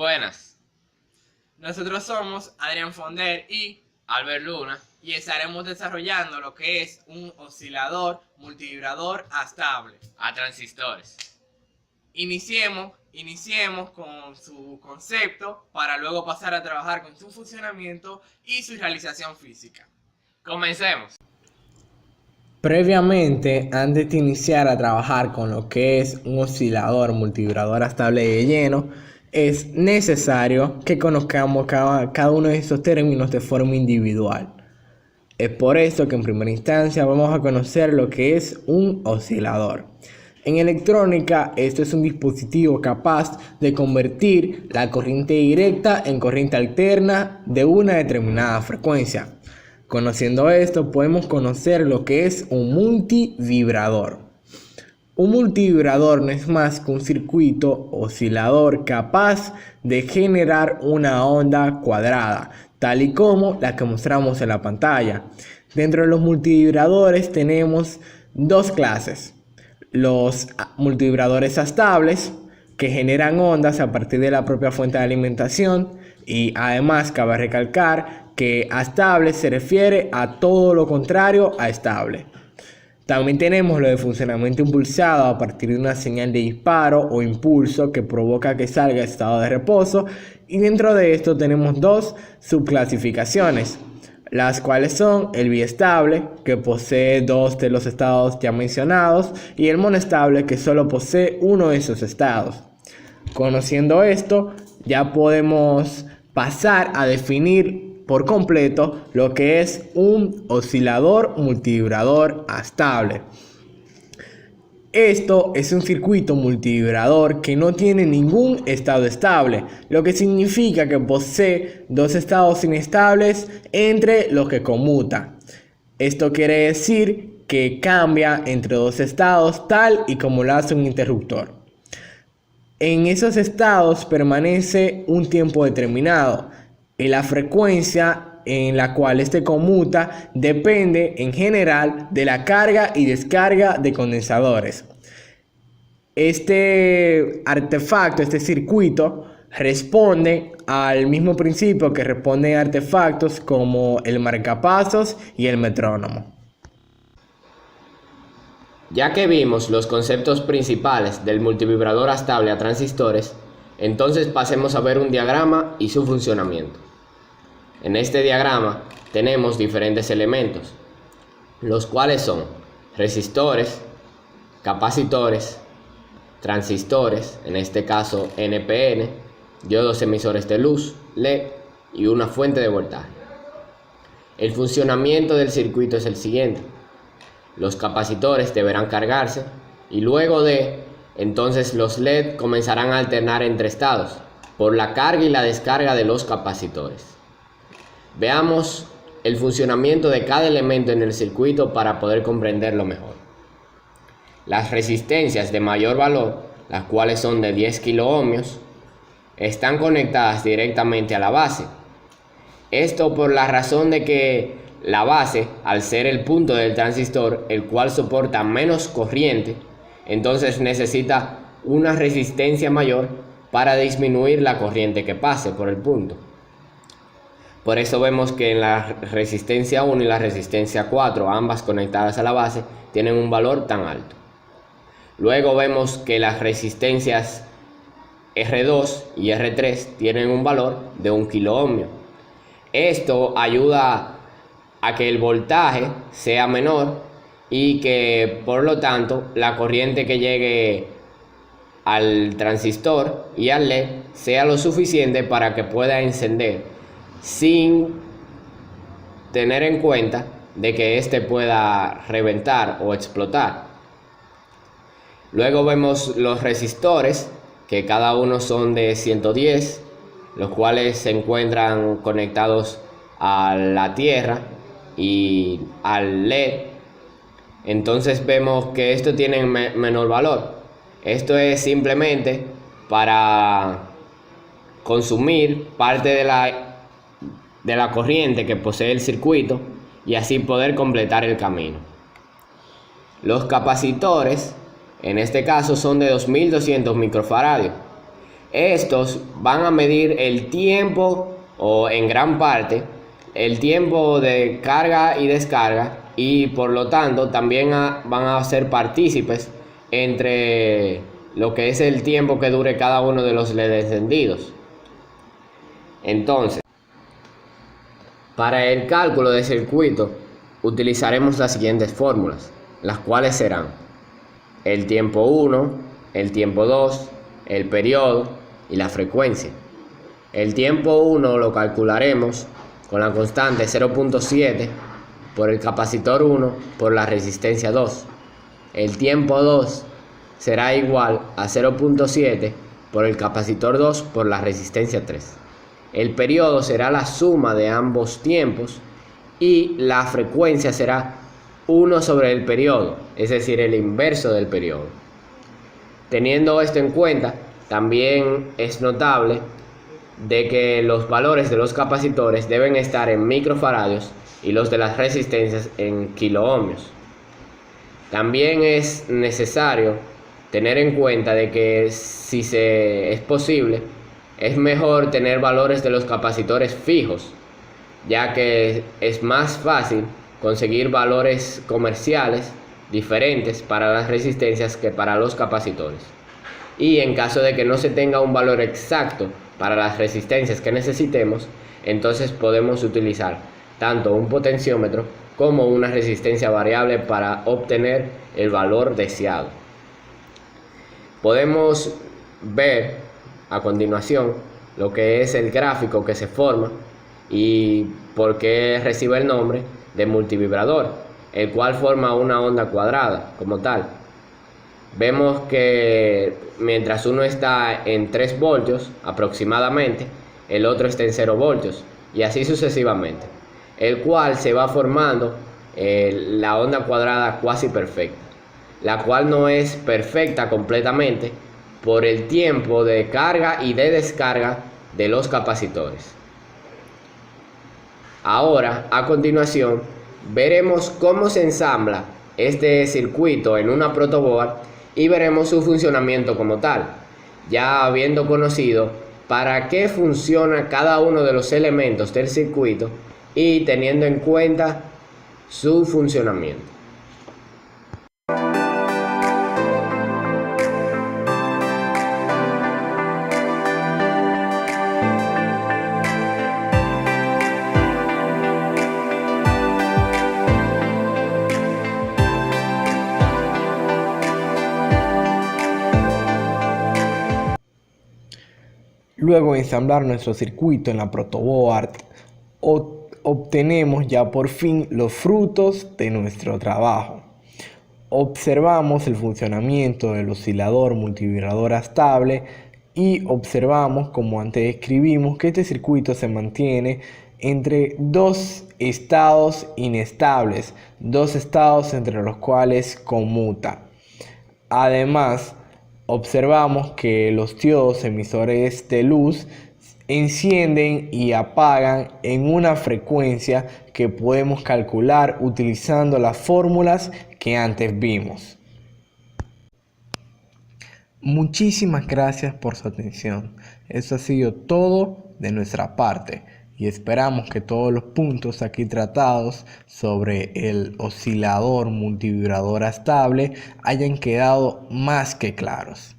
Buenas, Nosotros somos Adrián Fonder y Albert Luna. estaremos desarrollando lo que es un oscilador multivibrador estable. A transistores. Iniciemos con su concepto para luego pasar a trabajar con su funcionamiento y su realización física. Comencemos. Previamente, antes de iniciar a trabajar con lo que es un oscilador multivibrador estable de lleno, es necesario que conozcamos cada uno de estos términos de forma individual. Es por eso que en primera instancia vamos a conocer lo que es un oscilador. En electrónica, esto es un dispositivo capaz de convertir la corriente directa en corriente alterna de una determinada frecuencia. Conociendo esto, podemos conocer lo que es un multivibrador. Un multivibrador no es más que un circuito oscilador capaz de generar una onda cuadrada, tal y como la que mostramos en la pantalla. Dentro de los multivibradores tenemos dos clases. Los multivibradores estables, que generan ondas a partir de la propia fuente de alimentación, y además cabe recalcar que estable se refiere a todo lo contrario a estable. También tenemos lo de funcionamiento impulsado a partir de una señal de disparo o impulso que provoca que salga de estado de reposo, y dentro de esto tenemos dos subclasificaciones, las cuales son el biestable, que posee dos de los estados ya mencionados, y el monestable, que solo posee uno de esos estados. Conociendo esto, ya podemos pasar a definir por completo lo que es un oscilador multivibrador estable. Esto es un circuito multivibrador que no tiene ningún estado estable, lo que significa que posee dos estados inestables entre los que conmuta. Esto quiere decir que cambia entre dos estados tal y como lo hace un interruptor. En esos estados permanece un tiempo determinado y la frecuencia en la cual este conmuta depende en general de la carga y descarga de condensadores. Este artefacto, este circuito, responde al mismo principio que responden artefactos como el marcapasos y el metrónomo. Ya que vimos los conceptos principales del multivibrador estable a transistores, entonces pasemos a ver un diagrama y su funcionamiento. En este diagrama tenemos diferentes elementos, los cuales son resistores, capacitores, transistores, en este caso NPN, diodos emisores de luz, LED y una fuente de voltaje. El funcionamiento del circuito es el siguiente. Los capacitores deberán cargarse y luego entonces los LED comenzarán a alternar entre estados por la carga y la descarga de los capacitores. Veamos el funcionamiento de cada elemento en el circuito para poder comprenderlo mejor. Las resistencias de mayor valor, las cuales son de 10 kiloohmios, están conectadas directamente a la base. Esto por la razón de que la base, al ser el punto del transistor, el cual soporta menos corriente, entonces necesita una resistencia mayor para disminuir la corriente que pase por el punto. Por eso vemos que en la resistencia 1 y la resistencia 4, ambas conectadas a la base, tienen un valor tan alto. Luego vemos que las resistencias R2 y R3 tienen un valor de 1 kiloohmio. Esto ayuda a que el voltaje sea menor y que por lo tanto la corriente que llegue al transistor y al LED sea lo suficiente para que pueda encender sin tener en cuenta de que éste pueda reventar o explotar. Luego vemos los resistores, que cada uno son de 110, los cuales se encuentran conectados a la tierra y al LED. Entonces vemos que esto tiene menor valor. Esto es simplemente para consumir parte de la corriente que posee el circuito y así poder completar el camino. Los capacitores, en este caso, son de 2200 microfaradios. Estos van a medir el tiempo, o en gran parte, el tiempo de carga y descarga, y por lo tanto también van a ser partícipes entre lo que es el tiempo que dure cada uno de los LED encendidos. Entonces, para el cálculo de circuito utilizaremos las siguientes fórmulas, las cuales serán el tiempo 1, el tiempo 2, el periodo y la frecuencia. El tiempo 1 lo calcularemos con la constante 0.7 por el capacitor 1 por la resistencia 2. El tiempo 2 será igual a 0.7 por el capacitor 2 por la resistencia 3. El periodo será la suma de ambos tiempos y la frecuencia será 1 sobre el periodo, es decir, el inverso del periodo. Teniendo esto en cuenta, también es notable de que los valores de los capacitores deben estar en microfaradios y los de las resistencias en kiloohmios. También es necesario tener en cuenta de que si es posible, es mejor tener valores de los capacitores fijos, ya que es más fácil conseguir valores comerciales diferentes para las resistencias que para los capacitores. Y en caso de que no se tenga un valor exacto para las resistencias que necesitemos, entonces podemos utilizar tanto un potenciómetro como una resistencia variable para obtener el valor deseado. Podemos ver a continuación lo que es el gráfico que se forma y por qué recibe el nombre de multivibrador, el cual forma una onda cuadrada como tal. Vemos que mientras uno está en 3 voltios aproximadamente, el otro está en 0 voltios y así sucesivamente, el cual se va formando la onda cuadrada cuasi perfecta, la cual no es perfecta completamente por el tiempo de carga y de descarga de los capacitores. Ahora, a continuación, veremos cómo se ensambla este circuito en una protoboard y veremos su funcionamiento como tal, ya habiendo conocido para qué funciona cada uno de los elementos del circuito y teniendo en cuenta su funcionamiento. Luego de ensamblar nuestro circuito en la protoboard, obtenemos ya por fin los frutos de nuestro trabajo. Observamos el funcionamiento del oscilador multivibrador estable y observamos, como antes describimos, que este circuito se mantiene entre dos estados inestables, dos estados entre los cuales conmuta. Además, observamos que los diodos emisores de luz encienden y apagan en una frecuencia que podemos calcular utilizando las fórmulas que antes vimos. Muchísimas gracias por su atención. Eso ha sido todo de nuestra parte y esperamos que todos los puntos aquí tratados sobre el oscilador multivibrador estable hayan quedado más que claros.